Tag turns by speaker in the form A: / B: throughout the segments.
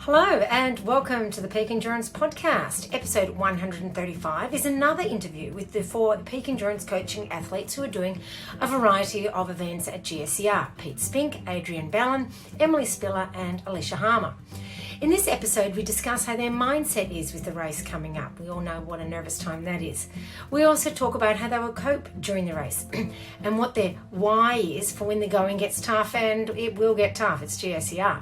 A: Hello and welcome to the Peak Endurance Podcast. Episode 135 is another interview with the four peak endurance coaching athletes who are doing a variety of events at GSER. Pete Spink, Adrian Bellin, Emily Spiller and Alesha Harmer. In this episode, we discuss how their mindset is with the race coming up. We all know what a nervous time that is. We also talk about how they will cope during the race and what their why is for when the going gets tough, and it will get tough. It's GSER.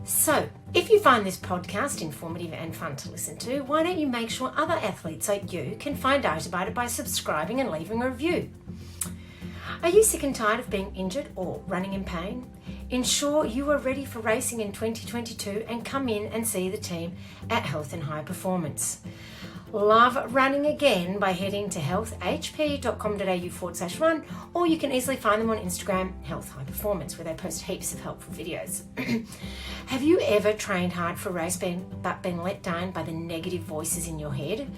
A: So, if you find this podcast informative and fun to listen to, why don't you make sure other athletes like you can find out about it by subscribing and leaving a review? Are you sick and tired of being injured or running in pain? Ensure you are ready for racing in 2022 and come in and see the team at Health and High Performance. Love running again by heading to healthhp.com.au/run, or you can easily find them on Instagram, Health High Performance, where they post heaps of helpful videos. Have you ever trained hard for a race but been let down by the negative voices in your head?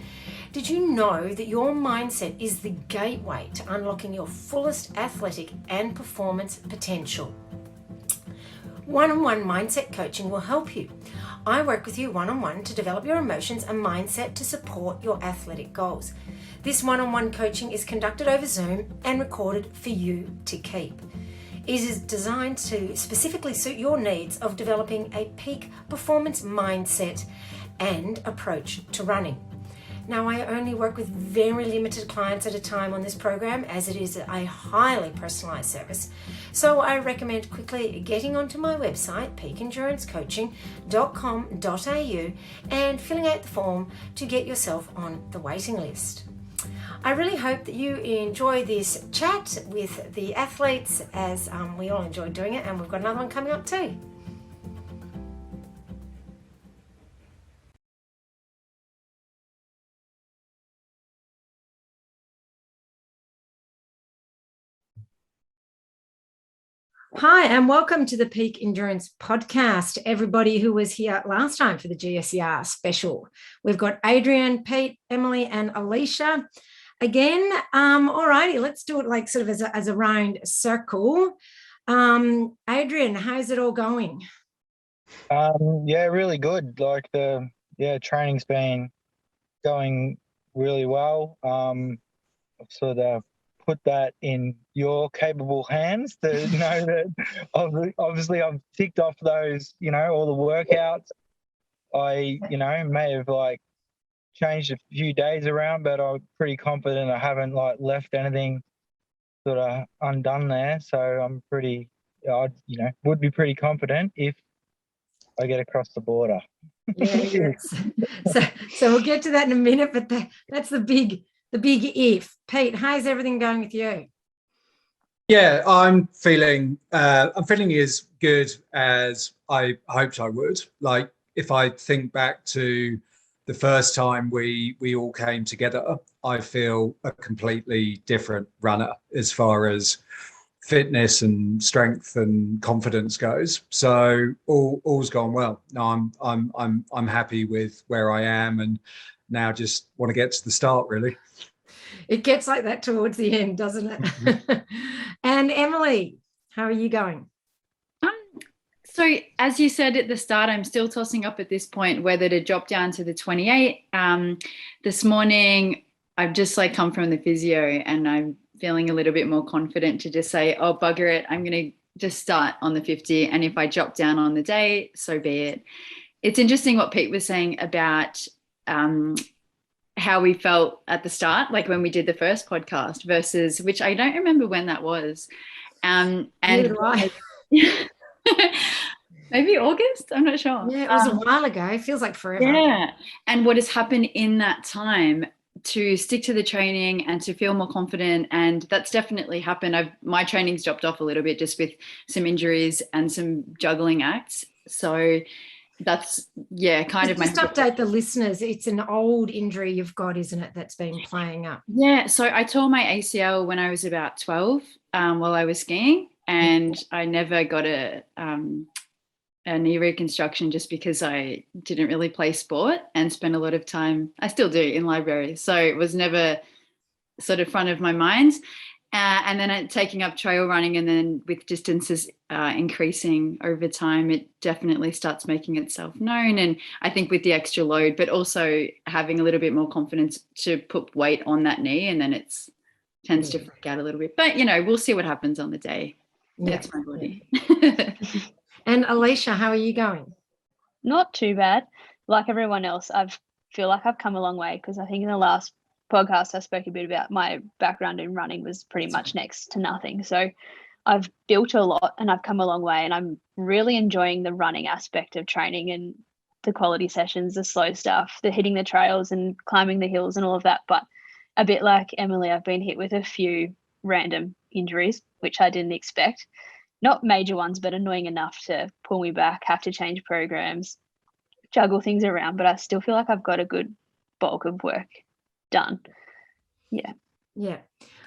A: Did you know that your mindset is the gateway to unlocking your fullest athletic and performance potential? One-on-one mindset coaching will help you. I work with you one-on-one to develop your emotions and mindset to support your athletic goals. This one-on-one coaching is conducted over Zoom and recorded for you to keep. It is designed to specifically suit your needs of developing a peak performance mindset and approach to running. Now, I only work with very limited clients at a time on this program, as it is a highly personalized service. So I recommend quickly getting onto my website, peakendurancecoaching.com.au, and filling out the form to get yourself on the waiting list. I really hope that you enjoy this chat with the athletes, as we all enjoy doing it, and we've got another one coming up too. Hi, and welcome to the Peak Endurance Podcast. Everybody who was here last time for the GSER special. We've got Adrian, Pete, Emily, and Alesha again. All righty, let's do it like sort of as a round circle. Adrian, how's it all going?
B: Yeah, really good. Training's been going really well. I've sort of put that in your capable hands to know that obviously I've ticked off those, all the workouts. I, may have changed a few days around, but I'm pretty confident I haven't left anything sort of undone there. So I'm pretty, would be pretty confident if I get across the border.
A: Yes. So we'll get to that in a minute, but that's the big if. Pete, how's everything going with you?
C: Yeah, I'm feeling as good as I hoped I would. Like, if I think back to the first time we all came together, I feel a completely different runner as far as fitness and strength and confidence goes. So all's gone well. No, I'm happy with where I am, and now just want to get to the start, really.
A: It gets like that towards the end, doesn't it? Mm-hmm. And Emily, how are you going?
D: So as you said at the start, I'm still tossing up at this point whether to drop down to the 28. This morning, I've just come from the physio, and I'm feeling a little bit more confident to just say, oh, bugger it, I'm going to just start on the 50. And if I drop down on the day, so be it. It's interesting what Pete was saying about how we felt at the start, like when we did the first podcast versus, which I don't remember when that was. And
A: right.
D: Maybe August, I'm not sure.
A: Yeah, it was a while ago. It feels like forever.
D: Yeah. And what has happened in that time to stick to the training and to feel more confident. And that's definitely happened. My training's dropped off a little bit just with some injuries and some juggling acts. So that's kind of
A: just update the listeners. It's an old injury you've got, isn't it, that's been playing up?
D: Yeah, so I tore my ACL when I was about 12 while I was skiing, and I never got a knee reconstruction just because I didn't really play sport and spend a lot of time, I still do, in libraries. So it was never sort of front of my mind. And then taking up trail running, and then with distances increasing over time, it definitely starts making itself known. And I think with the extra load, but also having a little bit more confidence to put weight on that knee, and then it tends to freak out a little bit. But, you know, we'll see what happens on the day. That's my body.
A: And Alesha, how are you going?
E: Not too bad. Like everyone else, I feel like I've come a long way, because I think in the last podcast I spoke a bit about my background in running was pretty much next to nothing. So I've built a lot and I've come a long way, and I'm really enjoying the running aspect of training and the quality sessions, the slow stuff, the hitting the trails and climbing the hills and all of that. But a bit like Emily, I've been hit with a few random injuries, which I didn't expect. Not major ones, but annoying enough to pull me back, have to change programs, juggle things around. But I still feel like I've got a good bulk of work done. Yeah.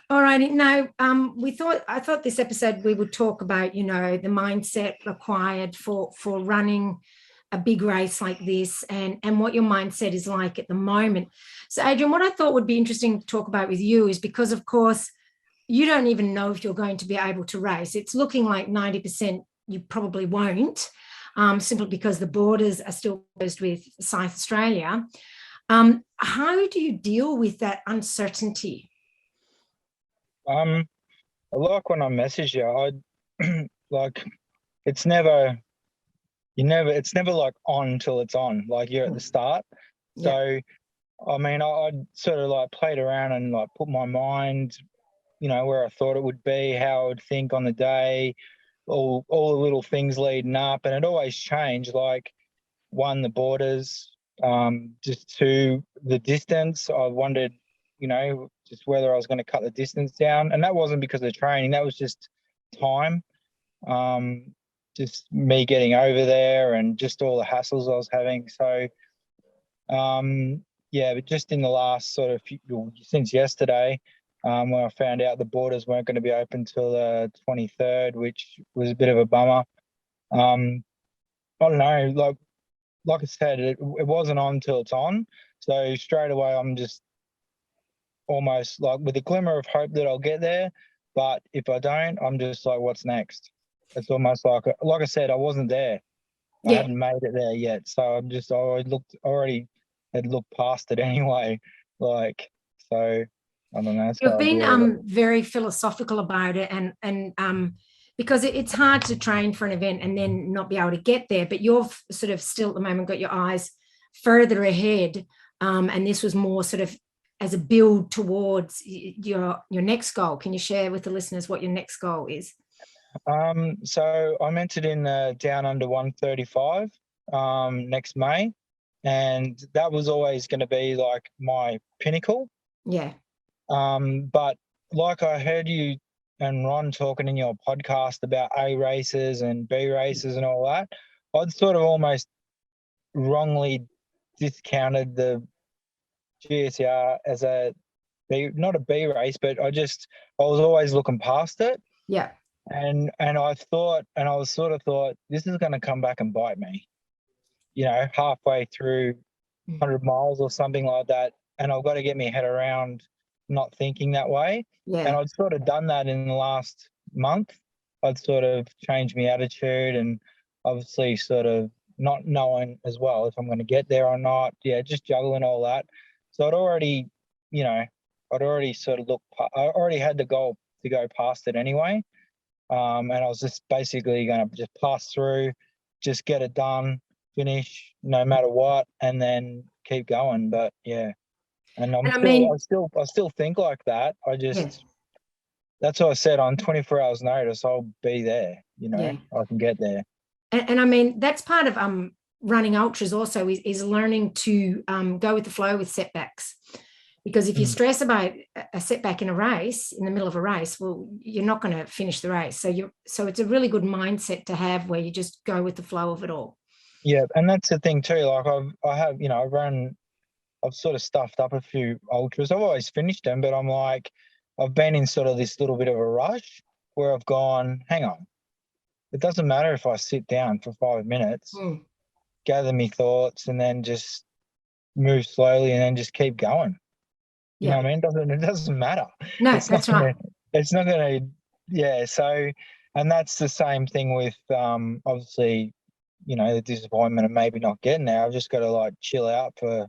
A: All righty. Now, I thought this episode we would talk about, you know, the mindset required for running a big race like this, and what your mindset is like at the moment. So, Adrian, what I thought would be interesting to talk about with you is, because, of course, you don't even know if you're going to be able to race. It's looking like 90% you probably won't, simply because the borders are still closed with South Australia. How do you deal with that uncertainty?
B: Like when I message you, I like it's never like on till it's on. Like you're at the start. So I mean, I sort of like played around and like put my mind, you know, where I thought it would be, how I would think on the day, all the little things leading up, and it always changed. Like, one, the borders, just two, the distance. I wondered, you know, just whether I was going to cut the distance down, and that wasn't because of training. That was just time, just me getting over there, and just all the hassles I was having. So, yeah, but just in the last sort of since yesterday, when I found out the borders weren't going to be open till the 23rd, which was a bit of a bummer. I don't know, like I said, it wasn't on till it's on. So straight away, I'm just almost like with a glimmer of hope that I'll get there. But if I don't, I'm just like, what's next? It's almost like I said, I wasn't there. I hadn't made it there yet. So I already had looked past it anyway. Like, so I don't know.
A: You've been very philosophical about it, and because it's hard to train for an event and then not be able to get there, but you've sort of still at the moment got your eyes further ahead, and this was more sort of as a build towards your next goal. Can you share with the listeners what your next goal is?
B: So I'm entered in down under 135 next May, and that was always going to be like my pinnacle.
A: Yeah.
B: But like I heard you and Ron talking in your podcast about A races and B races and all that, I'd sort of almost wrongly discounted the GSER as not a B race, but I was always looking past it.
A: Yeah.
B: And I thought, and I was sort of thought, this is going to come back and bite me, you know, halfway through 100 miles or something like that. And I've got to get my head around not thinking that way.
A: Yeah.
B: And I'd sort of done that in the last month. I'd sort of changed my attitude, and obviously sort of not knowing as well if I'm going to get there or not. Yeah, just juggling all that. So I'd already sort of I already had the goal to go past it anyway. And I was just basically going to just pass through, just get it done, finish no matter what, and then keep going. But yeah. And I still think like that. That's what I said, on 24 hours notice, I'll be there, you know, I can get there.
A: And I mean, that's part of running ultras also is learning to go with the flow with setbacks. Because if you stress about a setback in a race, in the middle of a race, well, you're not going to finish the race. So it's a really good mindset to have, where you just go with the flow of it all.
B: Yeah, and that's the thing too. Like I've sort of stuffed up a few ultras. I've always finished them, but I'm like, I've been in sort of this little bit of a rush where I've gone, hang on, it doesn't matter if I sit down for 5 minutes, gather my thoughts, and then just move slowly and then just keep going. You know what I mean? It doesn't matter.
A: No, that's right.
B: it's not going to, yeah. So, and that's the same thing with, obviously, you know, the disappointment of maybe not getting there. I've just got to like chill out for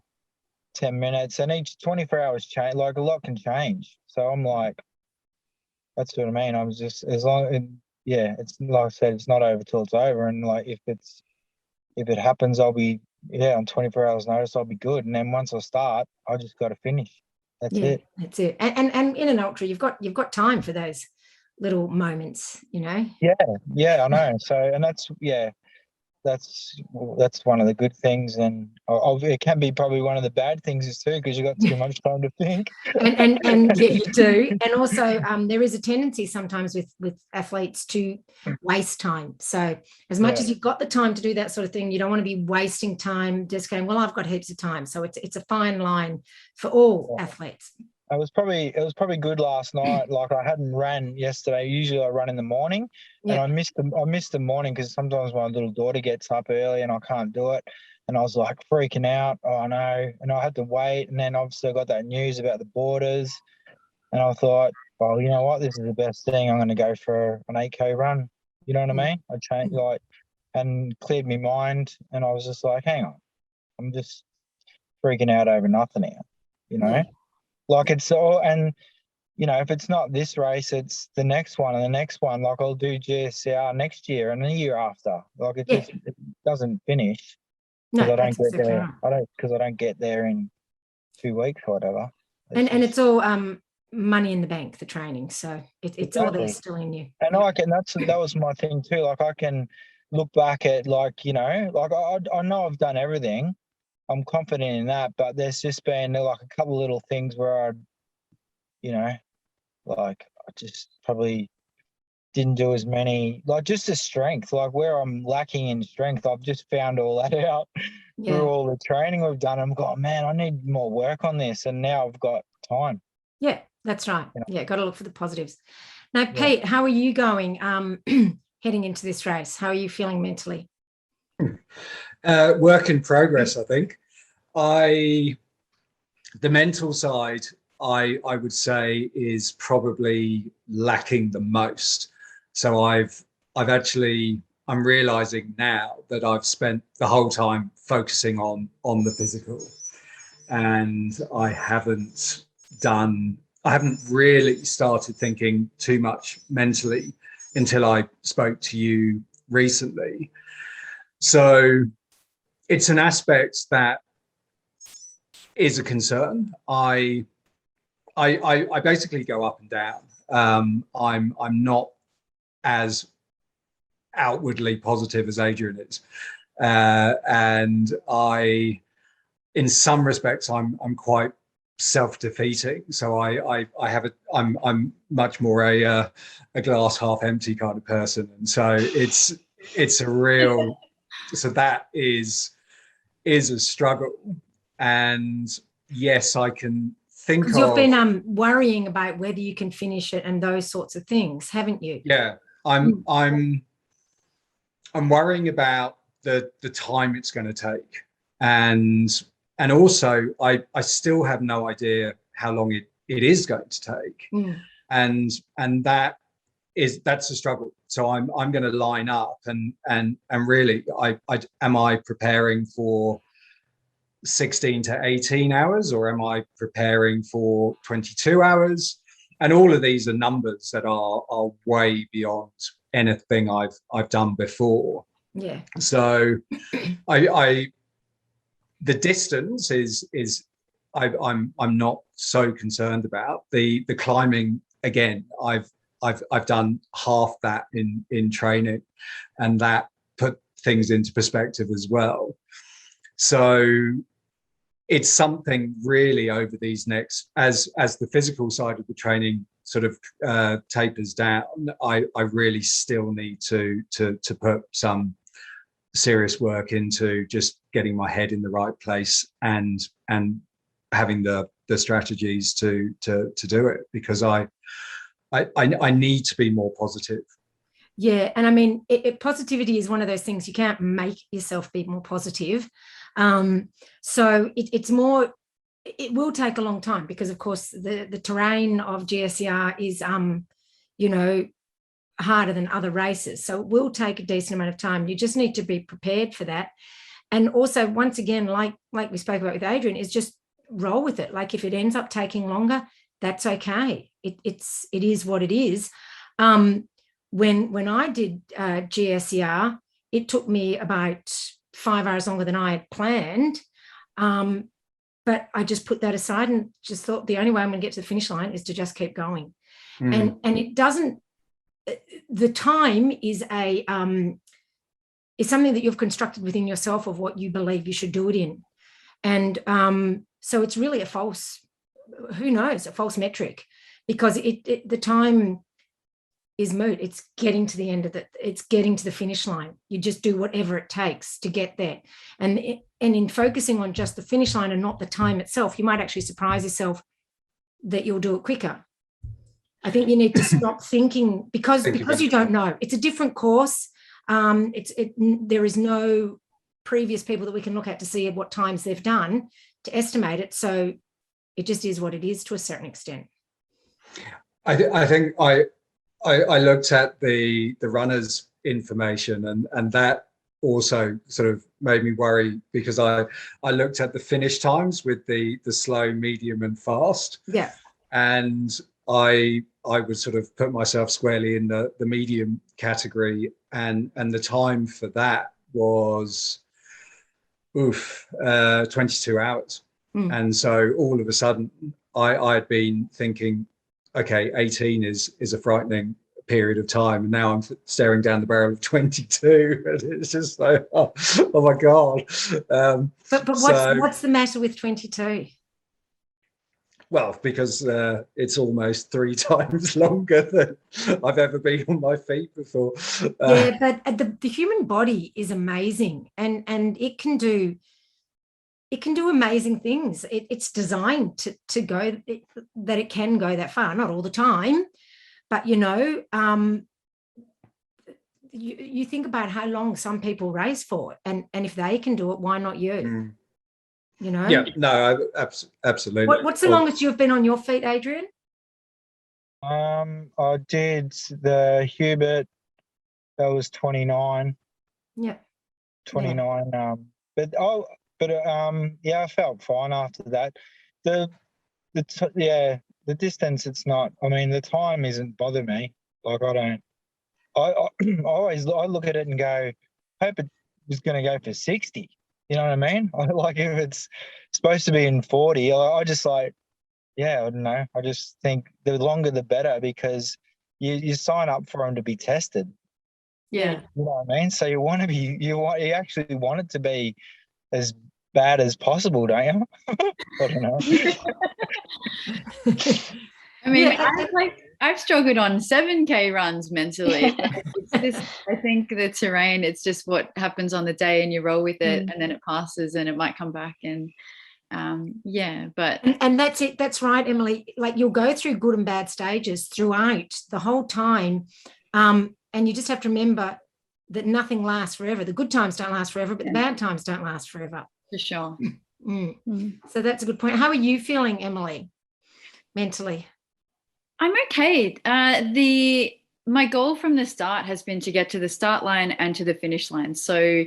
B: 10 minutes, and each 24 hours change, like a lot can change. So I'm like, that's what I mean. I'm just, as long, yeah, it's like I said, it's not over till it's over. And like, if it happens, I'll be, yeah, on 24 hours notice, I'll be good. And then once I start, I just got to finish. That's it.
A: That's it. And in an ultra, you've got time for those little moments, you know.
B: Yeah, I know. So, and that's, yeah, that's one of the good things, and it can be probably one of the bad things too, because you got too much time to think.
A: and yeah, you do. And also, there is a tendency sometimes with athletes to waste time. So as much as you've got the time to do that sort of thing, you don't want to be wasting time just going, well, I've got heaps of time. So it's a fine line for all athletes.
B: It was probably good last night. Like, I hadn't ran yesterday. Usually I run in the morning, and I missed the morning because sometimes my little daughter gets up early and I can't do it. And I was like freaking out. Oh no! And I had to wait. And then obviously I got that news about the borders, and I thought, well, you know what? This is the best thing. I'm going to go for an 8K run. You know what I mean? I changed and cleared my mind, and I was just like, hang on, I'm just freaking out over nothing here. You know.
A: Yeah.
B: Like, it's all, and you know, if it's not this race, it's the next one and the next one. Like, I'll do GSER next year and the year after. Like, it doesn't finish because I don't get there. I don't get there in 2 weeks or whatever.
A: And it's all money in the bank, the training. So it's all there still in you.
B: And that was my thing too. Like, I can look back at, like, you know, like I know I've done everything. I'm confident in that, but there's just been like a couple of little things where I, you know, like, I just probably didn't do as many, like, just the strength, like where I'm lacking in strength. I've just found all that out through all the training we've done. I'm going, man, I need more work on this, and now I've got time.
A: Yeah, that's right. Yeah, got to look for the positives. Now, Pete, how are you going heading into this race? How are you feeling mentally?
C: Work in progress, I think. The mental side, I would say, is probably lacking the most. So I'm realizing now that I've spent the whole time focusing on the physical, and I haven't really started thinking too much mentally until I spoke to you recently. So it's an aspect that is a concern. I basically go up and down. I'm not as outwardly positive as Adrian is, and in some respects, I'm quite self-defeating. So I'm much more a glass half empty kind of person, and so it's a real. So that is a struggle. And yes, I can think of...
A: Because you've been worrying about whether you can finish it and those sorts of things, haven't you?
C: Yeah, I'm worrying about the time it's going to take, and also I still have no idea how long it is going to take, and that's a struggle. So I'm going to line up and really, am I preparing for 16 to 18 hours, or am I preparing for 22 hours? And all of these are numbers that are way beyond anything I've done before.
A: Yeah.
C: So the distance is I'm not so concerned about. The climbing, again, I've done half that in training, and that put things into perspective as well. So it's something really over these next, as the physical side of the training sort of tapers down, I really still need to put some serious work into just getting my head in the right place and having the strategies to do it, because I need to be more positive.
A: Yeah, and I mean, positivity is one of those things you can't make yourself be more positive. So it's more it will take a long time because, of course, the terrain of GSER is, you know, harder than other races. So it will take a decent amount of time. You just need to be prepared for that. And also, once again, like we spoke about with Adrian, is just roll with it. Like if it ends up taking longer, that's okay. It is what it is. When I did GSER, it took me about 5 hours longer than I had planned. But I just put that aside and just thought the only way I'm going to get to the finish line is to just keep going. And it doesn't, the time is is something that you've constructed within yourself of what you believe you should do it in. And so it's really a false metric, because the time is moot. It's getting to the end of it's getting to the finish line. You just do whatever it takes to get there. And in focusing on just the finish line and not the time itself, you might actually surprise yourself that you'll do it quicker. I think you need to stop thinking because you don't know. It's a different course. There is no previous people that we can look at to see what times they've done to estimate it. So it just is what it is to a certain extent.
C: I think I looked at the runners' information and that also sort of made me worry, because I looked at the finish times with the slow, medium and fast.
A: Yeah.
C: And I would sort of put myself squarely in the medium category, and the time for that was 22 hours. And so all of a sudden I'd been thinking, okay, 18 is a frightening period of time, and now I'm staring down the barrel of 22, and it's just like, oh my god.
A: But what's the matter with 22?
C: Well, because it's almost 3 times longer than I've ever been on my feet before.
A: Yeah, but the human body is amazing, and it can do amazing things. It's designed to go that it can go that far. Not all the time, but you know, you think about how long some people race for, and if they can do it, why not you? You know?
C: Yeah, no, absolutely.
A: What's the longest you've been on your feet, Adrian?
B: I did the Hubert. That was 29.
A: Yeah.
B: 29. Yeah, I felt fine after that. The distance, it's not. I mean, the time isn't bother me. Like I look at it and go, hope it was going to go for 60. You know what I mean? Like if it's supposed to be in 40, I just like, yeah, I don't know. I just think the longer the better, because you sign up for them to be tested.
A: Yeah.
B: You know what I mean? So you actually want it to be as bad as possible, don't you? I don't know.
D: I mean, I've struggled on 7K runs mentally. I think the terrain, it's just what happens on the day, and you roll with it, and then it passes, and it might come back, and but
A: and that's it. That's right, Emily. Like you'll go through good and bad stages throughout the whole time, and you just have to remember that nothing lasts forever. The good times don't last forever, but the bad times don't last forever.
D: For sure.
A: So that's a good point. How are you feeling, Emily, mentally?
D: I'm okay. My goal from the start has been to get to the start line and to the finish line. So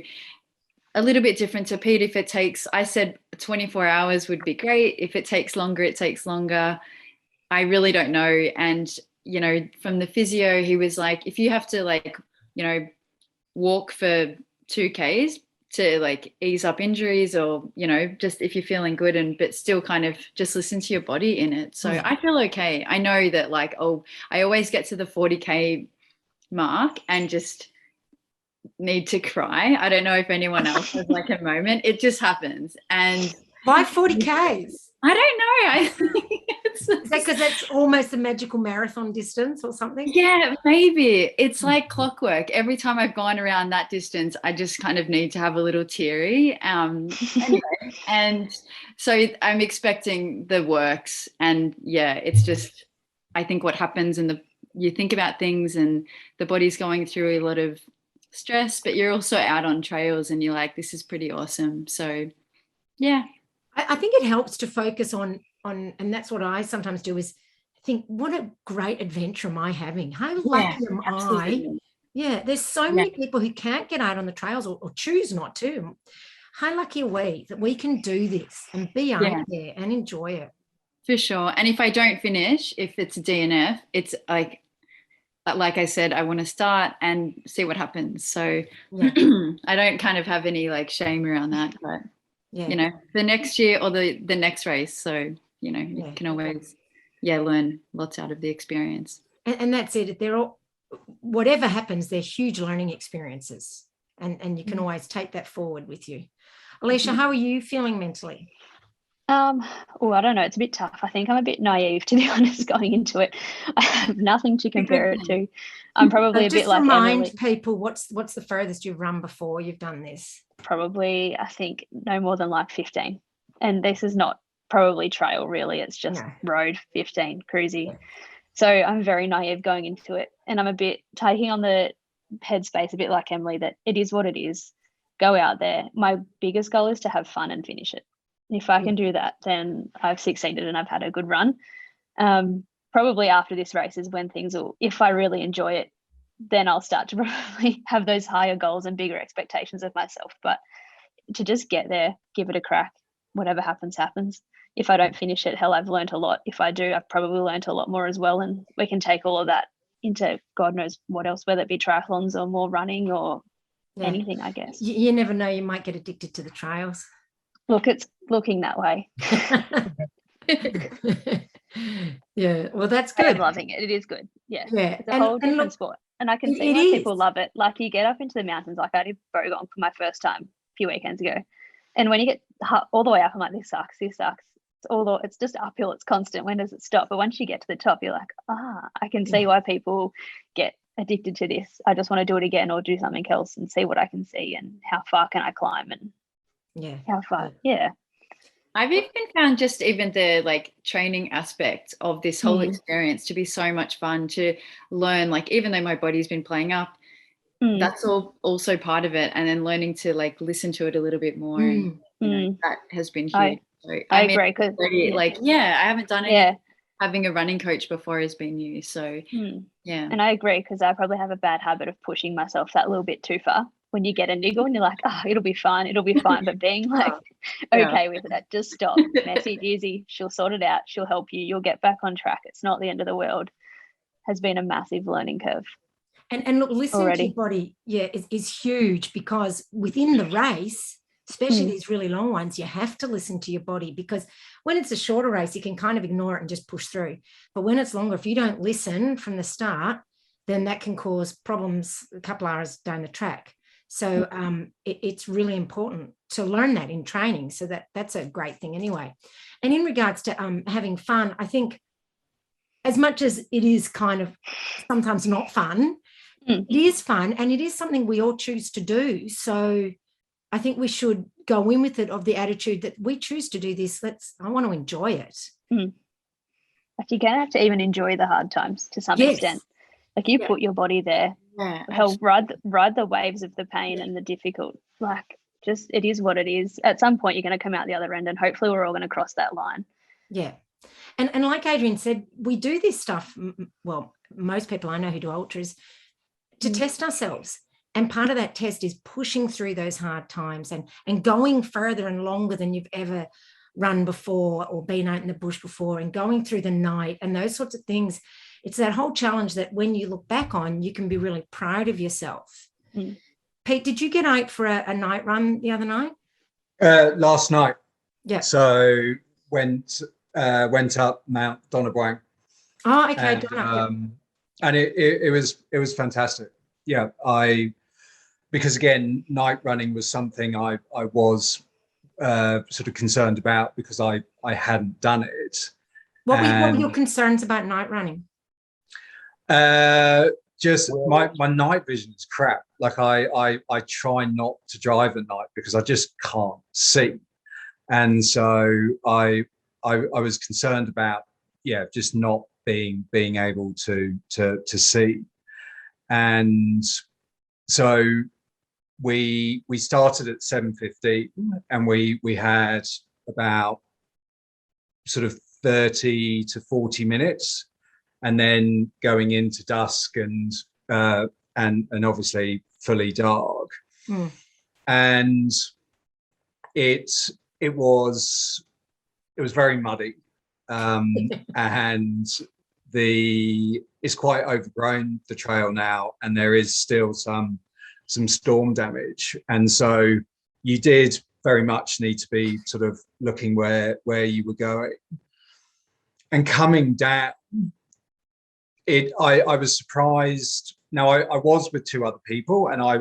D: a little bit different to Pete. If it takes, I said 24 hours would be great. If it takes longer, it takes longer. I really don't know. And, you know, from the physio, he was like, if you have to like, you know, walk for 2Ks to like ease up injuries, or, you know, just if you're feeling good but still kind of just listen to your body in it. So I feel okay. I know that like, I always get to the 40K mark and just need to cry. I don't know if anyone else has like a moment. It just happens. And
A: why 40Ks?
D: I don't know. I think
A: is that because that's almost a magical marathon distance or something?
D: Yeah, maybe. It's like clockwork. Every time I've gone around that distance, I just kind of need to have a little teary. Anyway, and so I'm expecting the works. And yeah, it's just, I think what happens you think about things, and the body's going through a lot of stress, but you're also out on trails and you're like, this is pretty awesome. So yeah.
A: I think it helps to focus on, and that's what I sometimes do, is think, what a great adventure am I having? How lucky am I? Yeah, there's so many people who can't get out on the trails or choose not to. How lucky are we that we can do this and be out there and enjoy it?
D: For sure. And if I don't finish, if it's a DNF, it's like I said, I want to start and see what happens. So I don't kind of have any like shame around that, but you know, the next year or the next race. So, you know, you can always, learn lots out of the experience.
A: And that's it. They're all, whatever happens, they're huge learning experiences. And you can always take that forward with you. Alesha, how are you feeling mentally?
E: I don't know. It's a bit tough. I think I'm a bit naive, to be honest, going into it. I have nothing to compare it to. I'm probably a bit like Emily.
A: Just remind people, what's the furthest you've run before you've done this?
E: Probably, I think, no more than like 15. And this is not probably trail, really. It's just road 15, cruisy. Yeah. So I'm very naive going into it. And I'm a bit taking on the headspace, a bit like Emily, that it is what it is. Go out there. My biggest goal is to have fun and finish it. If I can do that, then I've succeeded and I've had a good run. Probably after this race is when things will, if I really enjoy it, then I'll start to probably have those higher goals and bigger expectations of myself. But to just get there, give it a crack, whatever happens, happens. If I don't finish it, hell, I've learned a lot. If I do, I've probably learned a lot more as well. And we can take all of that into God knows what else, whether it be triathlons or more running or anything, I guess.
A: You never know, you might get addicted to the trails.
E: Look, it's looking that way.
A: Yeah, well, that's good.
E: I'm loving it. It is good. Yeah. It's a whole different sport. And I can see why people love it. Like, you get up into the mountains, like I did Bogong for my first time a few weekends ago. And when you get all the way up, I'm like, this sucks. It's just uphill. It's constant. When does it stop? But once you get to the top, you're like, I can see why people get addicted to this. I just want to do it again or do something else and see what I can see and how far can I climb and how far.
D: I've even found just even the like training aspect of this whole experience to be so much fun to learn. Like, even though my body's been playing up, that's all also part of it. And then learning to like listen to it a little bit more. And, you know, that has been huge.
E: I agree. Cause,
D: I haven't done it. Having a running coach before has been new. So
E: And I agree, because I probably have a bad habit of pushing myself that little bit too far. When you get a niggle and you're like, it'll be fine. But being like, okay with it, just stop. Message Izzy, she'll sort it out. She'll help you. You'll get back on track. It's not the end of the world. Has been a massive learning curve.
A: And look, listening to your body, is huge, because within the race, especially these really long ones, you have to listen to your body, because when it's a shorter race, you can kind of ignore it and just push through. But when it's longer, if you don't listen from the start, then that can cause problems a couple hours down the track. So it's really important to learn that in training. So that's a great thing anyway. And in regards to having fun, I think as much as it is kind of sometimes not fun, it is fun, and it is something we all choose to do. So I think we should go in with it of the attitude that we choose to do this. I want to enjoy it.
E: Like, you're going to have to even enjoy the hard times to some extent. Like, you put your body there. Hell, ride the waves of the pain and the difficult. Like, just, it is what it is. At some point, you're going to come out the other end, and hopefully we're all going to cross that line.
A: Yeah. And like Adrian said, we do this stuff, well, most people I know who do ultras, to test ourselves. And part of that test is pushing through those hard times and going further and longer than you've ever run before or been out in the bush before, and going through the night and those sorts of things. It's that whole challenge that when you look back on, you can be really proud of yourself. Pete, did you get out for a night run the other night?
C: Last night.
A: Yeah.
C: So went up Mount Donabwang.
A: Oh, okay.
C: And it was fantastic. Yeah, because again, night running was something I was sort of concerned about, because I hadn't done it.
A: What were your concerns about night running?
C: Just my night vision is crap. Like, I try not to drive at night because I just can't see, and so I was concerned about just not being able to see. And so we started at 7:15, and we had about sort of 30 to 40 minutes, and then going into dusk and obviously fully dark. And it was very muddy, and it's quite overgrown, the trail now, and there is still some storm damage, and so you did very much need to be sort of looking where you were going. And coming down, I was surprised. Now I was with two other people, and I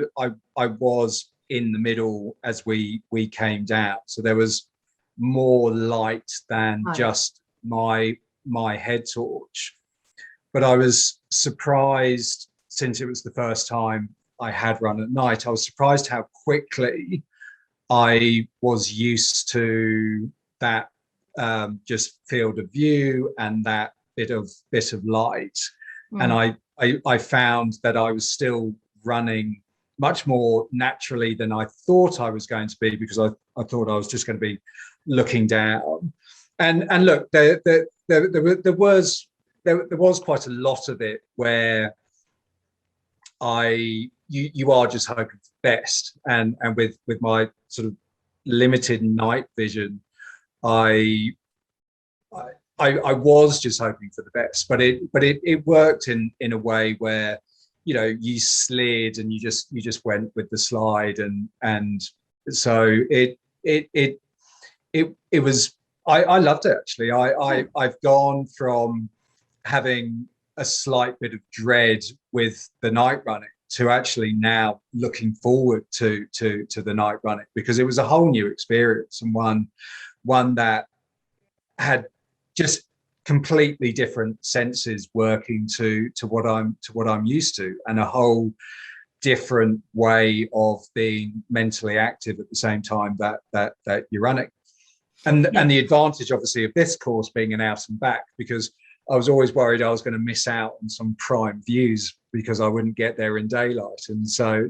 C: was in the middle as we came down, so there was more light than just my head torch. But I was surprised, since it was the first time I had run at night, I was surprised how quickly I was used to that just field of view and that bit of light. And I found that I was still running much more naturally than I thought I was going to be, because I thought I was just going to be looking down. And look, there was quite a lot of it where you are just hoping for the best, and with my sort of limited night vision, I was just hoping for the best, but it worked in a way where, you know, you slid and you just went with the slide, and so it was, I loved it, actually. I've gone from having a slight bit of dread with the night running to actually now looking forward to the night running, because it was a whole new experience, and one that had just completely different senses working to what I'm used to, and a whole different way of being mentally active at the same time that you're running. And the advantage, obviously, of this course being an out and back, because I was always worried I was going to miss out on some prime views because I wouldn't get there in daylight. And so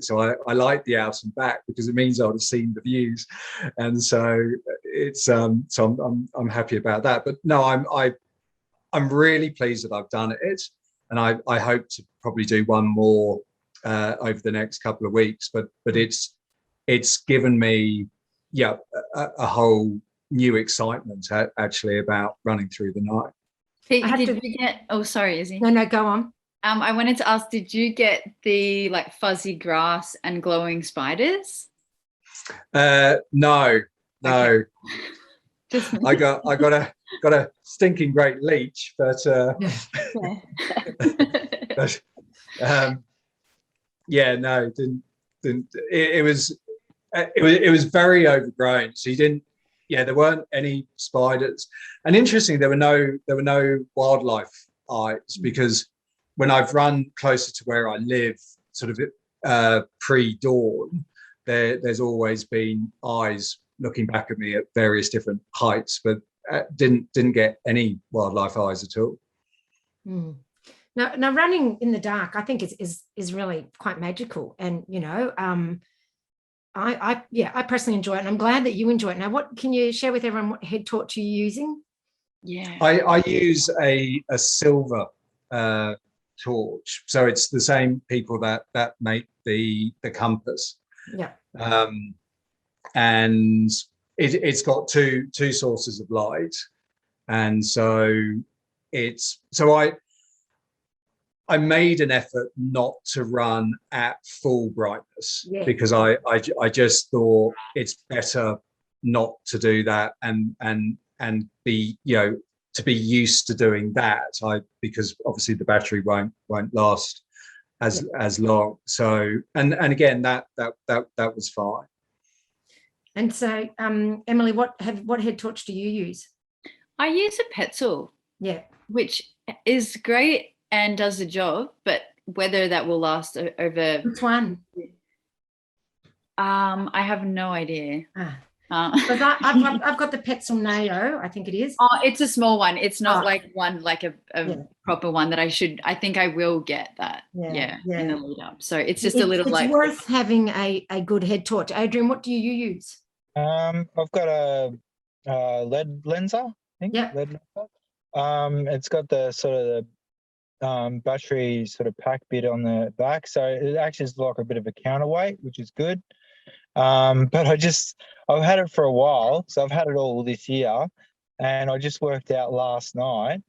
C: I like the out and back, because it means I would have seen the views. And so it's so I'm happy about that. But no, I'm really pleased that I've done it, and I hope to probably do one more over the next couple of weeks. But it's given me a whole new excitement actually about running through the night.
D: Pete, did you get? Oh, sorry, Izzy.
A: No, go on.
D: I wanted to ask, did you get the like fuzzy grass and glowing spiders?
C: No.
D: Okay.
C: I got a stinking great leech, but no, didn't. It was very overgrown, so you didn't. Yeah, there weren't any spiders, and interestingly, there were no wildlife eyes, because when I've run closer to where I live, sort of pre-dawn, there's always been eyes looking back at me at various different heights, but didn't get any wildlife eyes at all.
A: Now running in the dark, I think is really quite magical, and you know, I personally enjoy it, and I'm glad that you enjoy it. Now, what can you share with everyone? What head torch you're using?
D: Yeah,
C: I use a silver torch, so it's the same people that make the compass.
A: Yeah.
C: And it's got two sources of light, and so I made an effort not to run at full brightness, because I just thought it's better not to do that, and be, you know, to be used to doing that, because obviously the battery won't last as long. So and again that was fine.
A: And so, Emily, what head torch do you use?
D: I use a Petzl.
A: Yeah,
D: which is great and does the job, but whether that will last over.
A: Which one?
D: I have no idea.
A: Because I've got the Petzl Neo, I think it is.
D: Oh, it's a small one. It's not like one, like a proper one that I think I will get that. Yeah, in the lead up. So it's just a little like.
A: It's worth having a good head torch. Adrian, what do you use?
B: I've got a lead lenser, I think.
A: Yep.
B: Lead lenser. It's got the sort of the battery sort of pack bit on the back, so it actually is like a bit of a counterweight, which is good. But I've had it for a while, so I've had it all this year, and I just worked out last night,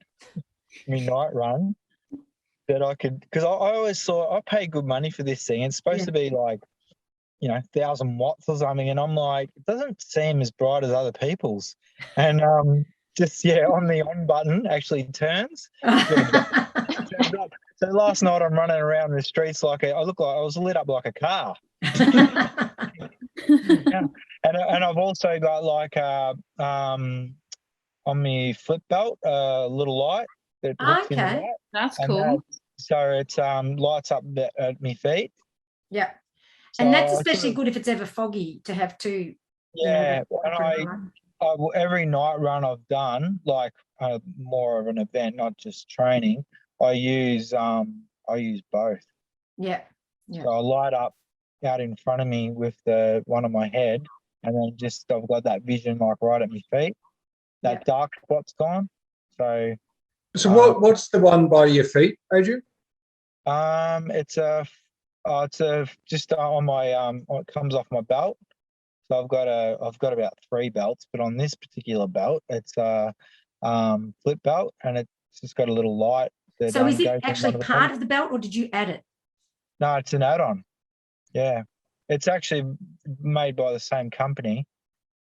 B: my night run, that I could, because I always saw I pay good money for this thing. It's supposed to be like, 1,000 watts or something, and I'm like, it doesn't seem as bright as other people's, and on the on button actually turns. Turns up. So last night I'm running around the streets like I was lit up like a car. Yeah. And I've also got like on my flip belt a little light that hooks in the
A: Okay.
B: light,
D: That's
B: and
D: cool.
B: so it lights up at my feet.
A: Yeah.
B: So
A: And that's
B: I
A: especially good if it's ever foggy to have two.
B: Yeah,
A: and
B: every night run I've done, like more of an event, not just training, I use both.
A: Yeah.
B: So I light up out in front of me with the one on my head, and then I've got that vision like right at my feet. That dark spot's gone. So
C: what's the one by your feet, Adrian?
B: it's just on my it comes off my belt. So I've got about 3 belts, but on this particular belt, it's a flip belt, and it's just got a little light.
A: So is it actually part of the belt, or did you add it?
B: No, it's an add-on. Yeah, it's actually made by the same company,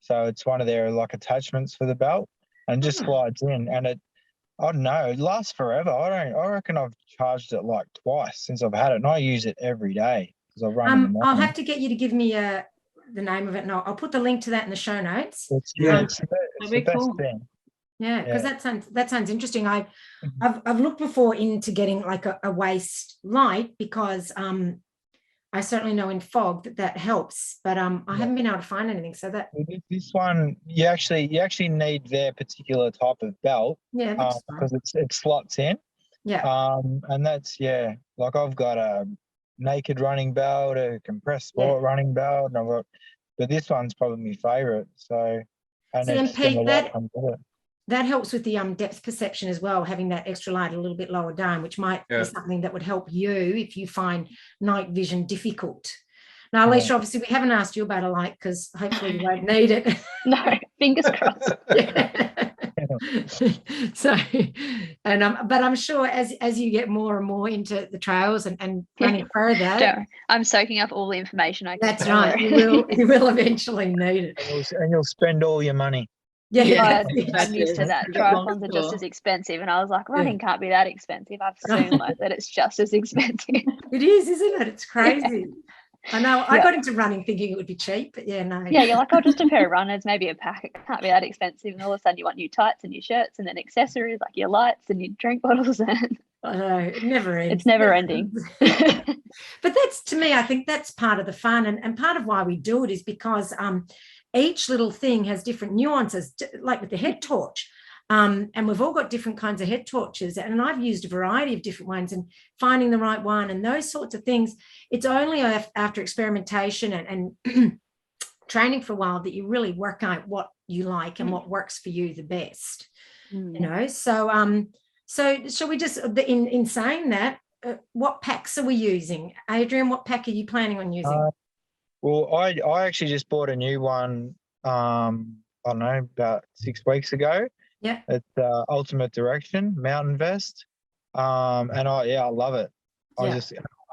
B: so it's one of their like attachments for the belt, and just slides in, and I don't know, it lasts forever. I reckon I've charged it like twice since I've had it, and I use it every day because I run in the morning.
A: I'll have to get you to give me the name of it, and I'll put the link to that in the show notes.
B: It's the best thing.
A: Yeah, because that sounds interesting. I've looked before into getting like a waist light, because I certainly know in fog that helps, but I haven't been able to find anything. So that
B: this one, you actually need their particular type of belt, because it slots in.
A: Yeah.
B: And that's like I've got a naked running belt, a compressed sport running belt, and but this one's probably my favorite. So, and
A: See,
B: it's
A: Pete,
B: it.
A: that helps with the depth perception as well, having that extra light a little bit lower down, which might be something that would help you if you find night vision difficult. Now, Alesha, obviously we haven't asked you about a light because hopefully you won't need it.
E: No, fingers crossed.
A: So, but I'm sure as you get more and more into the trails and running further,
E: I'm soaking up all the information I can.
A: That's right. You will eventually need it,
B: and you'll spend all your money.
E: Yeah, I'm used to that. Triathlons are just as expensive, and I was like, running can't be that expensive. I've soon learned that it's just as expensive.
A: It is, isn't it? It's crazy. I know. I got into running thinking it would be cheap, but no.
E: Yeah, you're like, just a pair of runners, maybe a pack. It can't be that expensive. And all of a sudden, you want new tights and new shirts, and then accessories like your lights and your drink bottles. And
A: I know, it never ends.
E: It's never ending.
A: But that's, to me, I think that's part of the fun, and part of why we do it is because each little thing has different nuances, like with the head torch. And we've all got different kinds of head torches, and I've used a variety of different ones, and finding the right one and those sorts of things. It's only after experimentation and training for a while that you really work out what you like and what works for you the best. So shall we just, in saying that, what packs are we using? Adrian, what pack are you planning on using?
B: Well, I actually just bought a new one, I don't know, about 6 weeks ago.
A: Yeah.
B: It's Ultimate Direction Mountain Vest. And I love it. I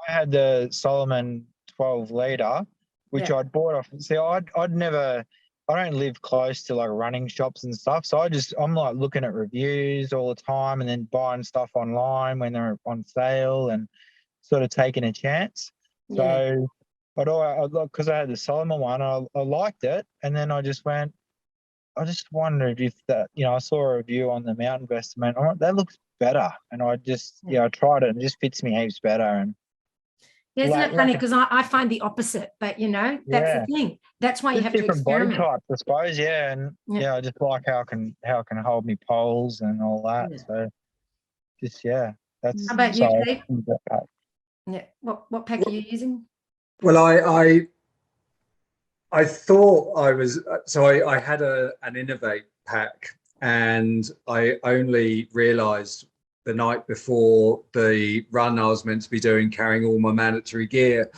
B: had the Solomon 12 liter, which I'd bought off. See, I don't live close to like running shops and stuff. So I'm like looking at reviews all the time and then buying stuff online when they're on sale and sort of taking a chance.
A: Yeah.
B: So because I had the Solomon one, I liked it, and then I just wondered if that, I saw a review on the Mountain Vest, and that looks better, and I tried it, and it just fits me heaps better. And
A: isn't it funny, because I find the opposite, but that's the thing. That's why you have to experiment.
B: Body types, I suppose, and I just like how it can hold me poles and all that. So that's.
A: How about you, Pete? Yeah. What pack are you using?
C: Well, I thought I was, so I had an Innovate pack, and I only realized the night before the run I was meant to be doing, carrying all my mandatory gear,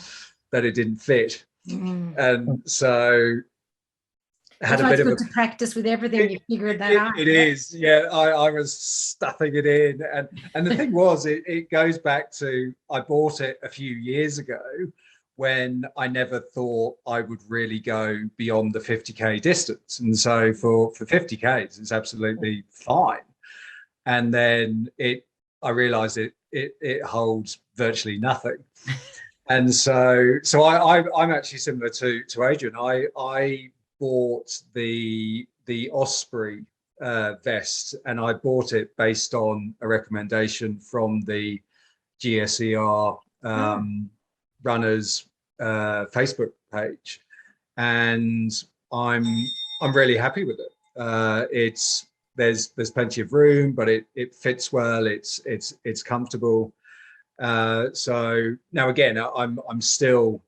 C: that it didn't fit. And so had a bit of
A: good to practice with everything. You figured that out.
C: It is, yeah. I was stuffing it in, and the thing was, it goes back to, I bought it a few years ago when I never thought I would really go beyond the 50k distance, and so for 50k's it's absolutely fine. And then I realized it holds virtually nothing. And so I'm actually similar to Adrian. I bought the Osprey vest, and I bought it based on a recommendation from the GSER runners Facebook page, and I'm really happy with it. There's plenty of room, but it fits well. It's comfortable. So now again, I'm still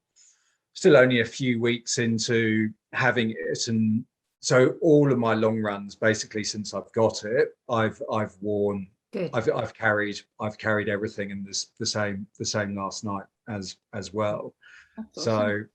C: only a few weeks into having it, and so all of my long runs, basically since I've got it, I've worn. Good. I've carried everything, and the same last night as well. That's so awesome.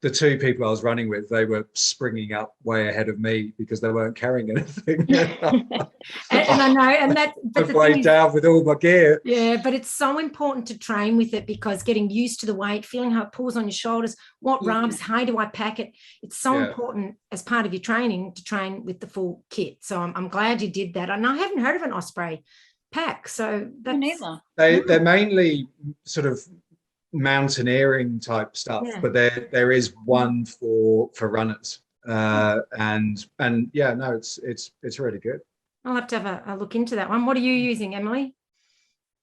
C: The two people I was running with, they were springing up way ahead of me because they weren't carrying anything.
A: and I know, and that
C: I've weighed down with all my gear.
A: Yeah, but it's so important to train with it, because getting used to the weight, feeling how it pulls on your shoulders, what rubs, how do I pack it? It's so important as part of your training to train with the full kit. So I'm glad you did that. And I haven't heard of an Osprey pack, so that's
C: they're mainly sort of mountaineering type stuff, but there is one for runners, and yeah, no, it's really good.
A: I'll have to have a look into that one. What are you using, Emily?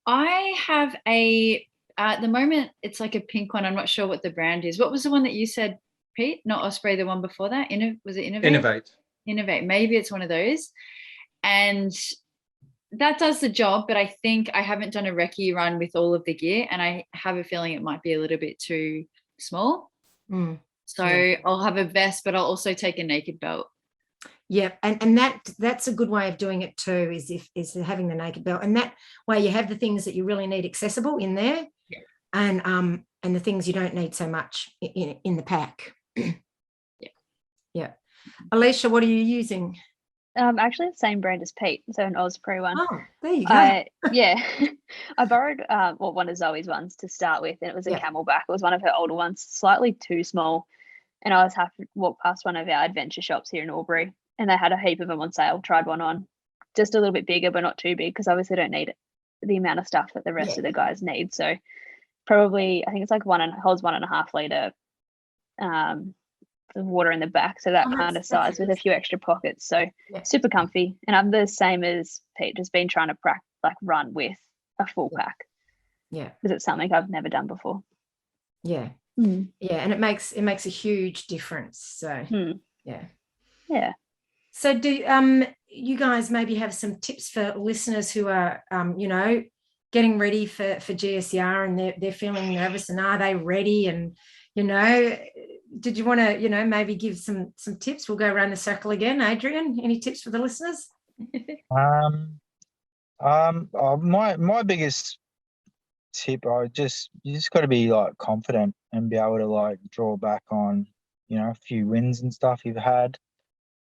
D: I have at the moment it's like a pink one. I'm not sure what the brand is. What was the one that you said, Pete? Not Osprey, the one before that. Was it Innovate? Innovate. Maybe it's one of those, and that does the job, but I think I haven't done a recce run with all of the gear, and I have a feeling it might be a little bit too small. So I'll have a vest, but I'll also take a naked belt.
A: Yeah, and that's a good way of doing it too, is having the naked belt, and that way you have the things that you really need accessible in there, and the things you don't need so much in the pack. Yeah. Alesha, what are you using?
E: Actually the same brand as Pete, so an Osprey one.
A: Oh, there you go.
E: I borrowed one of Zoe's ones to start with, and it was a Camelback. It was one of her older ones, slightly too small, and I was happy to walk past one of our adventure shops here in Albury, and they had a heap of them on sale. Tried one on, just a little bit bigger but not too big, because obviously don't need the amount of stuff that the rest of the guys need. So probably, I think it's like holds 1.5 litre of water in the back, so that kind of size with a few extra pockets. So super comfy, and I'm the same as Pete, just been trying to run with a full pack, because it's something I've never done before.
A: And it makes a huge difference. So so do you guys maybe have some tips for listeners who are getting ready for GSER, and they're feeling nervous, and are they ready? And did you want to maybe give some tips? We'll go around the circle again. Adrian, any tips for the listeners?
B: My biggest tip, you just got to be confident and be able to draw back on a few wins and stuff you've had,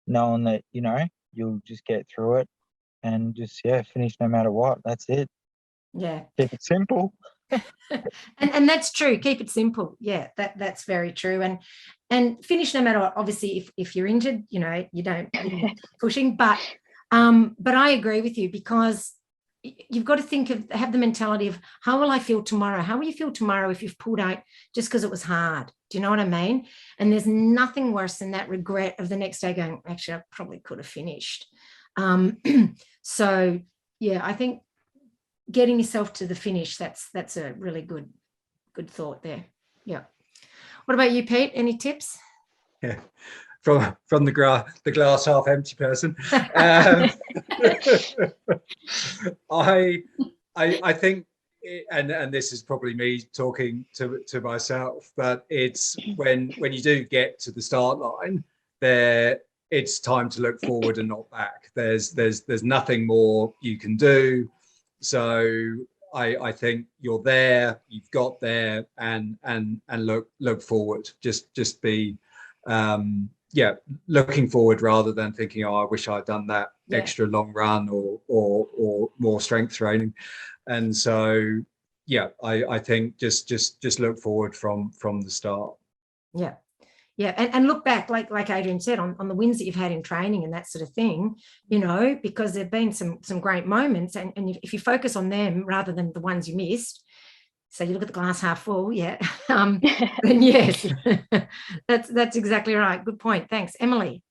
B: knowing that you'll just get through it and just finish no matter what. That's it. Keep it simple.
A: and that's true. Keep it simple. That's very true. And finish no matter what. Obviously, if you're injured, you don't pushing. But I agree with you, because you've got to have the mentality of, how will I feel tomorrow? How will you feel tomorrow if you've pulled out just because it was hard? Do you know what I mean? And there's nothing worse than that regret of the next day going, actually, I probably could have finished. So I think getting yourself to the finish, that's a really good thought there. What about you, Pete? Any tips?
C: From the glass half empty person. I think and this is probably me talking to myself, but it's when you do get to the start line, it's time to look forward and not back. There's nothing more you can do. So I think you're there, you've got there, and look forward. Just be looking forward rather than thinking, oh, I wish I'd done that extra long run or more strength training. And so I think just look forward from the start.
A: Yeah, and look back, like Adrian said, on the wins that you've had in training and that sort of thing, because there've been some great moments, and if you focus on them rather than the ones you missed, so you look at the glass half full, then yes, that's exactly right. Good point. Thanks, Emily.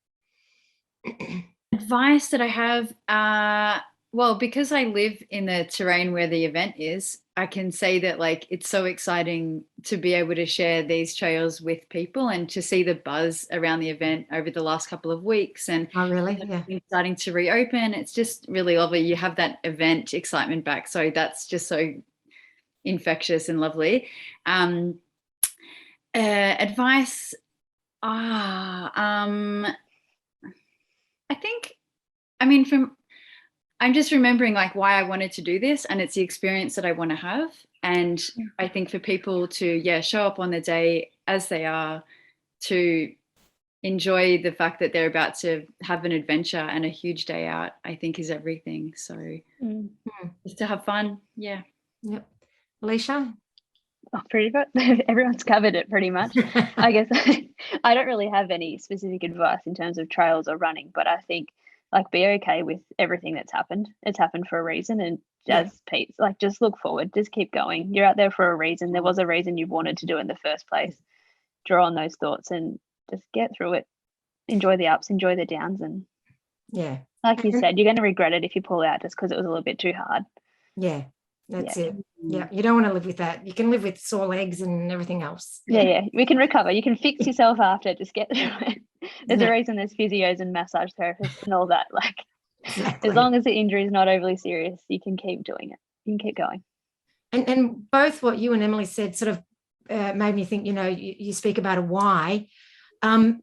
D: Advice that I have, well, because I live in the terrain where the event is, I can say that like it's so exciting to be able to share these trails with people and to see the buzz around the event over the last couple of weeks. And
A: oh, really? Yeah,
D: starting to reopen. It's just really lovely. You have that event excitement back. So that's just so infectious and lovely. Advice. I'm just remembering like why I wanted to do this, and it's the experience that I want to have. And I think for people to show up on the day as they are, to enjoy the fact that they're about to have an adventure and a huge day out, I think is everything. So just to have fun. Yeah.
A: Yep. Alesha?
E: Oh, pretty much everyone's covered it pretty much. I guess I don't really have any specific advice in terms of trails or running, but I think like be okay with everything that's happened. It's happened for a reason, and as Pete, like just look forward, just keep going. You're out there for a reason. There was a reason you wanted to do it in the first place. Draw on those thoughts and just get through it. Enjoy the ups, enjoy the downs, and like you said, you're going to regret it if you pull out just because it was a little bit too hard.
A: Yeah. That's it. Yeah, you don't want to live with that. You can live with sore legs and everything else.
E: Yeah. We can recover. You can fix yourself after. Just get through it. There's a reason there's physios and massage therapists and all that. Like, as long as the injury is not overly serious, you can keep doing it. You can keep going.
A: And both what you and Emily said sort of made me think. You speak about a why. Let's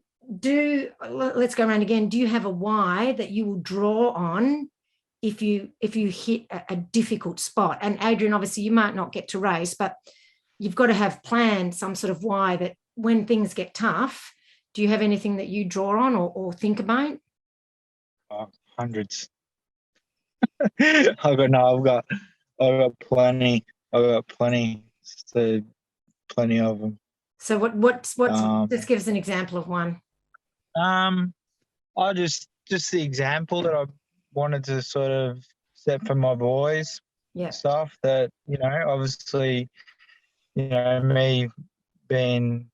A: go around again. Do you have a why that you will draw on if you hit a difficult spot? And Adrian, obviously you might not get to race, but you've got to have planned some sort of why that when things get tough, do you have anything that you draw on or think about?
B: Hundreds. I've got plenty. Plenty of them.
A: So what's just give us an example of one.
B: I just the example that I wanted to sort of set for my boys. Stuff that, obviously, me being,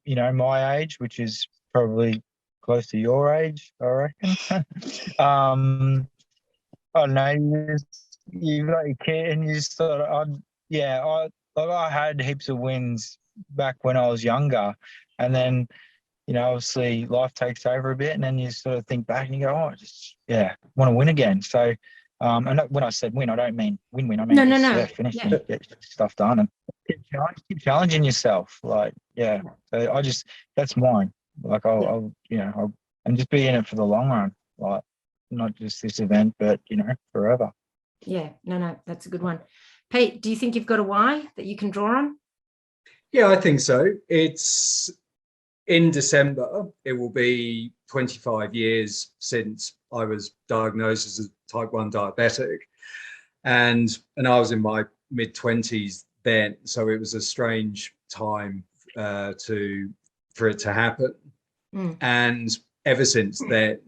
B: my age, which is probably close to your age, I reckon. I don't know, you've got your kid and you just sort of, I had heaps of wins back when I was younger, and then, obviously life takes over a bit, and then you sort of think back and you go, oh, want to win again. So, and when I said win, I don't mean win. I mean
A: no.
B: Finish and get stuff done and keep challenging yourself. Like, so that's mine. Like I'll and just be in it for the long run. Like not just this event, but forever.
A: Yeah, no, that's a good one. Pete, do you think you've got a why that you can draw on?
C: Yeah, I think so. It's in December, it will be 25 years since I was diagnosed as a type 1 diabetic. And I was in my mid-20s then, so it was a strange time for it to happen. And ever since then,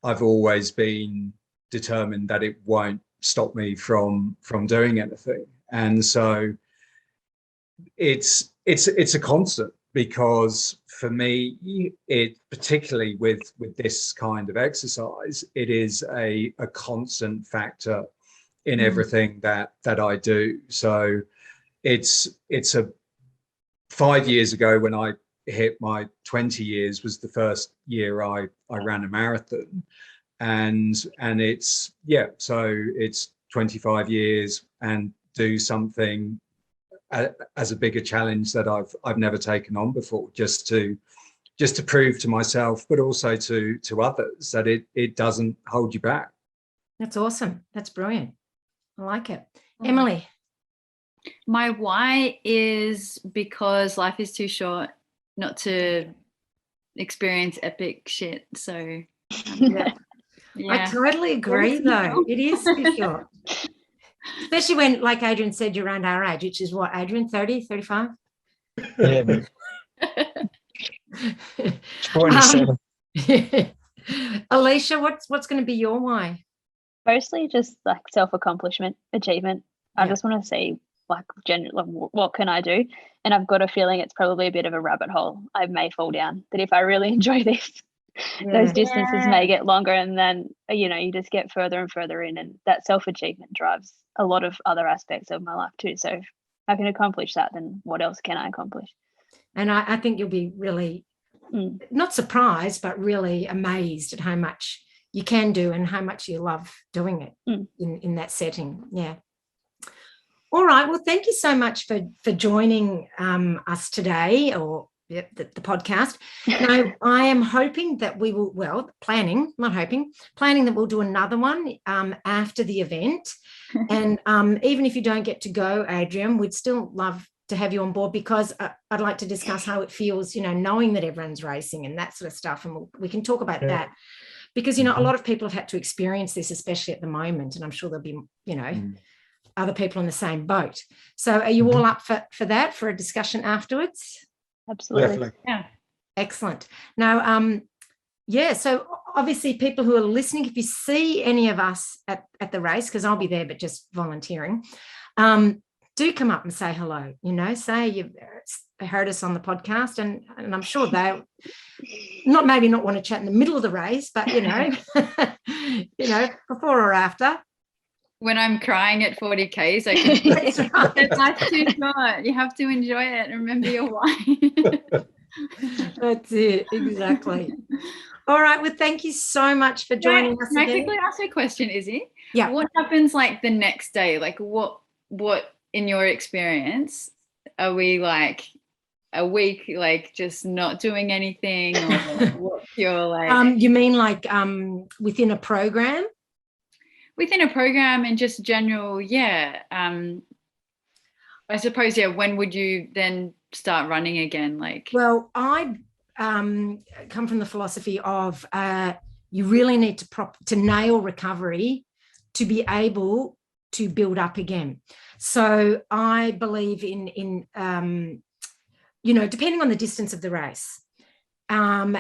C: I've always been determined that it won't stop me from doing anything. And so it's a constant, because for me, it particularly with this kind of exercise, it is a constant factor in everything that I do. So it's 5 years ago when I hit my 20 years was the first year I ran a marathon, and it's so it's 25 years, and do something as a bigger challenge that I've never taken on before, just to prove to myself, but also to others, that it doesn't hold you back.
A: That's awesome. That's brilliant. I like it. Emily.
D: My why is because life is too short not to experience epic shit. So
A: Yeah.
D: yeah.
A: I totally agree, though. It is too short. Especially when, like Adrian said, you're around our age, which is what, Adrian, 30, 35?
B: Yeah, 27.
A: Alesha, what's going to be your why?
E: Mostly just like self-accomplishment, achievement. I
A: Yeah.
E: just want to see like what can I do? And I've got a feeling it's probably a bit of a rabbit hole I may fall down. That if I really enjoy this, those distances may get longer, and then you just get further and further in, and that self-achievement drives a lot of other aspects of my life too. So if I can accomplish that, then what else can I accomplish?
A: And I think you'll be really not surprised, but really amazed at how much you can do and how much you love doing it in that setting. Yeah. All right. Well, thank you so much for joining us today, or the podcast. Now, I am hoping that we will, planning that we'll do another one after the event. And even if you don't get to go, Adrian, we'd still love to have you on board, because I'd like to discuss how it feels, knowing that everyone's racing and that sort of stuff. And we can talk about that, because, a lot of people have had to experience this, especially at the moment. And I'm sure there'll be, other people in the same boat. So are you all up for that, for a discussion afterwards?
E: Absolutely.
C: Definitely.
D: Yeah.
A: Excellent. Now, so obviously people who are listening, if you see any of us at the race, because I'll be there, but just volunteering, do come up and say hello, say you've heard us on the podcast, and I'm sure they'll maybe not want to chat in the middle of the race, but, before or after.
D: When I'm crying at 40 Ks, I can.
A: That's right.
D: Life's too short. You have to enjoy it. Remember your why.
A: That's it. Exactly. All right. Well, thank you so much for joining us
D: Can I
A: again.
D: quickly ask you a question, Izzy?
A: Yeah.
D: What happens like the next day? Like what in your experience, are we like a week, like just not doing anything, or what's your like?
A: You mean like within a program?
D: Within a program and just general, I suppose, when would you then start running again? Like,
A: well, I come from the philosophy of you really need to nail recovery to be able to build up again. So I believe in depending on the distance of the race, and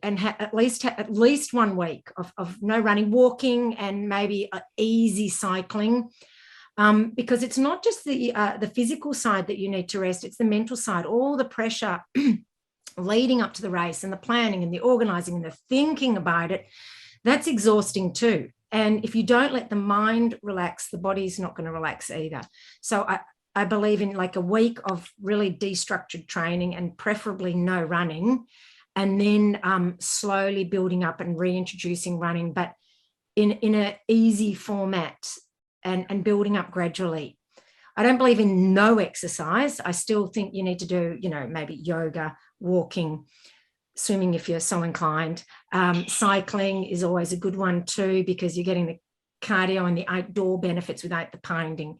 A: at least 1 week of no running, walking, and maybe easy cycling, because it's not just the physical side that you need to rest, it's the mental side, all the pressure leading up to the race, and the planning and the organizing and the thinking about it. That's exhausting too. And if you don't let the mind relax, the body's not going to relax either. So I believe in like a week of really destructured training, and preferably no running, and then slowly building up and reintroducing running, but in an easy format, and building up gradually. I don't believe in no exercise. I still think you need to do, maybe yoga, walking, swimming if you're so inclined. Cycling is always a good one too, because you're getting the cardio and the outdoor benefits without the pounding.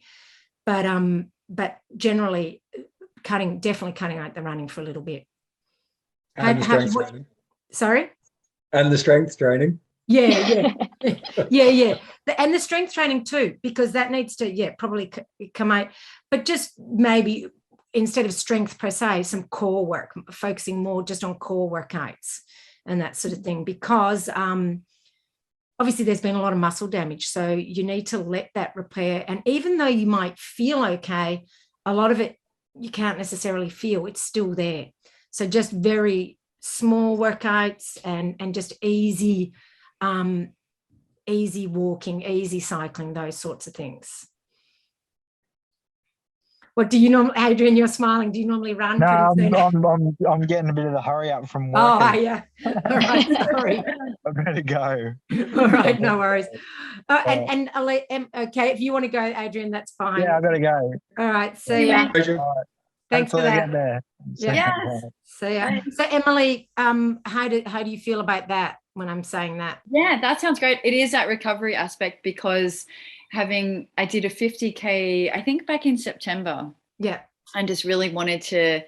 A: But generally definitely cutting out the running for a little bit.
C: And the strength training.
A: Sorry?
C: And the strength training.
A: Yeah. And the strength training too, because that needs to, probably come out. But just maybe instead of strength per se, some core work, focusing more just on core workouts and that sort of thing, because obviously there's been a lot of muscle damage. So you need to let that repair. And even though you might feel okay, a lot of it you can't necessarily feel, it's still there. So just very small workouts and just easy walking, easy cycling, those sorts of things. What do you normally, Adrian, you're smiling. Do you normally run
B: No,
A: pretty soon?
B: I'm getting a bit of a hurry up from work.
A: Oh, are you? All right, sorry.
B: I better go.
A: All right, no worries. Okay, if you want to go, Adrian, that's fine.
B: Yeah, I gotta go.
A: All right, see ya.
C: Pleasure.
B: All right.
A: Thanks for
B: Hopefully I
A: that.
B: get there.
A: Yeah. See ya. So Emily, how do you feel about that when I'm saying that?
D: Yeah, that sounds great. It is that recovery aspect because I did a 50K, I think back in September.
A: Yeah.
D: I just really wanted to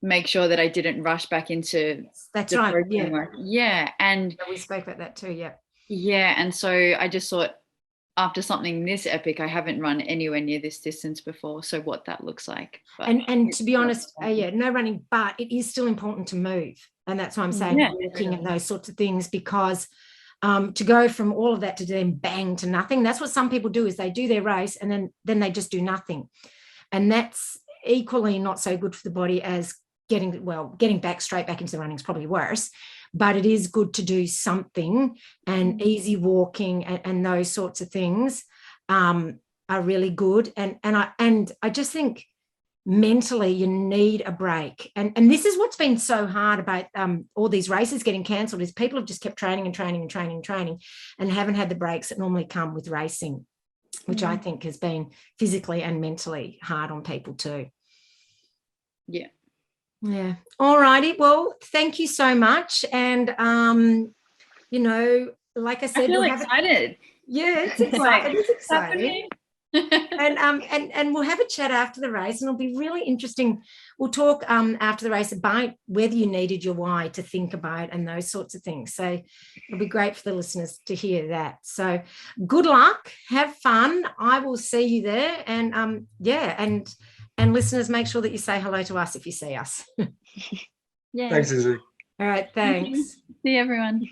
D: make sure that I didn't rush back into
A: That's right. Yeah.
D: work. Yeah. And
A: we spoke about that too. Yeah.
D: Yeah. And so I just thought after something this epic, I haven't run anywhere near this distance before. So what that looks like. But
A: and to be honest, no running, but it is still important to move. And that's why I'm saying walking and those sorts of things, because to go from all of that to then bang to nothing, that's what some people do, is they do their race and then they just do nothing. And that's equally not so good for the body as getting back straight back into the running is probably worse, but it is good to do something, and easy walking and those sorts of things are really good. And I just think mentally you need a break. And this is what's been so hard about all these races getting cancelled, is people have just kept training and haven't had the breaks that normally come with racing, which I think has been physically and mentally hard on people too.
D: Yeah.
A: Yeah. All righty. Well, thank you so much. And, like I said,
D: I feel excited.
A: It's exciting. It's exciting. And we'll have a chat after the race, and it'll be really interesting. We'll talk after the race about whether you needed your why to think about and those sorts of things. So it'll be great for the listeners to hear that. So good luck, have fun. I will see you there, and and listeners, make sure that you say hello to us if you see us.
D: Yeah.
C: Thanks, Izzy.
A: All right, thanks.
D: See you, everyone.